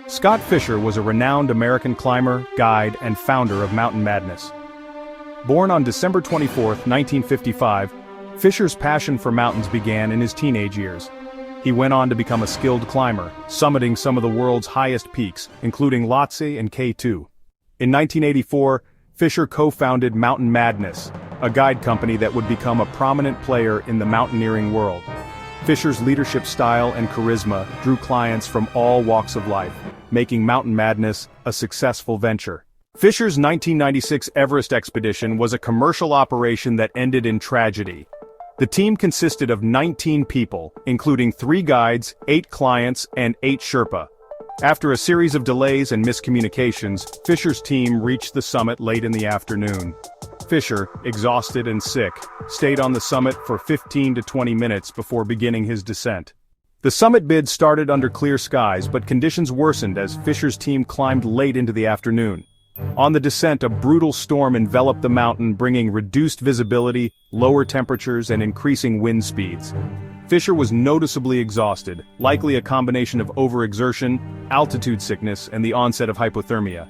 Scott Fischer was a renowned American climber, guide, and founder of Mountain Madness. Born on December 24, 1955, Fischer's passion for mountains began in his teenage years. He went on to become a skilled climber, summiting some of the world's highest peaks, including Lhotse and K2. In 1984, Fischer co-founded Mountain Madness, a guide company that would become a prominent player in the mountaineering world. Fischer's leadership style and charisma drew clients from all walks of life, making Mountain Madness a successful venture. Fischer's 1996 Everest expedition was a commercial operation that ended in tragedy. The team consisted of 19 people, including 3 guides, 8 clients, and 8 Sherpa. After a series of delays and miscommunications, Fischer's team reached the summit late in the afternoon. Fischer, exhausted and sick, stayed on the summit for 15 to 20 minutes before beginning his descent. The summit bid started under clear skies, but conditions worsened as Fischer's team climbed late into the afternoon. On the descent, a brutal storm enveloped the mountain, bringing reduced visibility, lower temperatures, and increasing wind speeds. Fischer was noticeably exhausted, likely a combination of overexertion, altitude sickness, and the onset of hypothermia.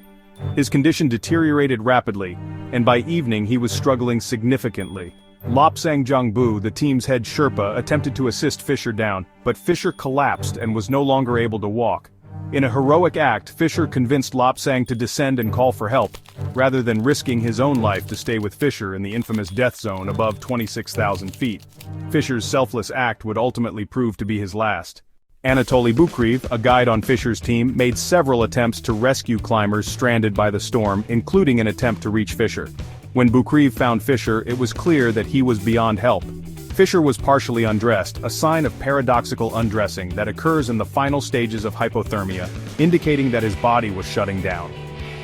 His condition deteriorated rapidly, and by evening he was struggling significantly. Lobsang Jongbu, the team's head Sherpa, attempted to assist Fischer down, but Fischer collapsed and was no longer able to walk. In a heroic act, Fischer convinced Lobsang to descend and call for help, rather than risking his own life to stay with Fischer in the infamous death zone above 26,000 feet. Fischer's selfless act would ultimately prove to be his last. Anatoly Bukriv, a guide on Fischer's team, made several attempts to rescue climbers stranded by the storm, including an attempt to reach Fischer. When Bukriv found Fischer, it was clear that he was beyond help. Fischer was partially undressed, a sign of paradoxical undressing that occurs in the final stages of hypothermia, indicating that his body was shutting down.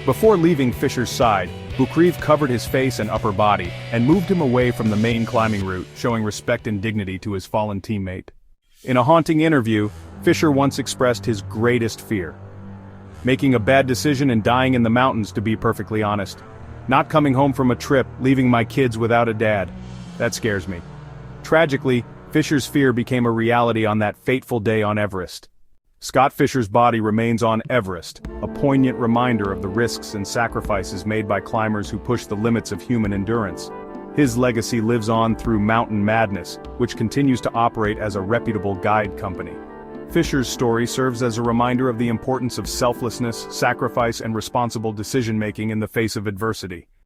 Before leaving Fischer's side, Bukriv covered his face and upper body, and moved him away from the main climbing route, showing respect and dignity to his fallen teammate. In a haunting interview, Fischer once expressed his greatest fear: making a bad decision and dying in the mountains, to be perfectly honest. Not coming home from a trip, leaving my kids without a dad. That scares me. Tragically, Fischer's fear became a reality on that fateful day on Everest. Scott Fischer's body remains on Everest, a poignant reminder of the risks and sacrifices made by climbers who push the limits of human endurance. His legacy lives on through Mountain Madness, which continues to operate as a reputable guide company. Fischer's story serves as a reminder of the importance of selflessness, sacrifice, and responsible decision-making in the face of adversity.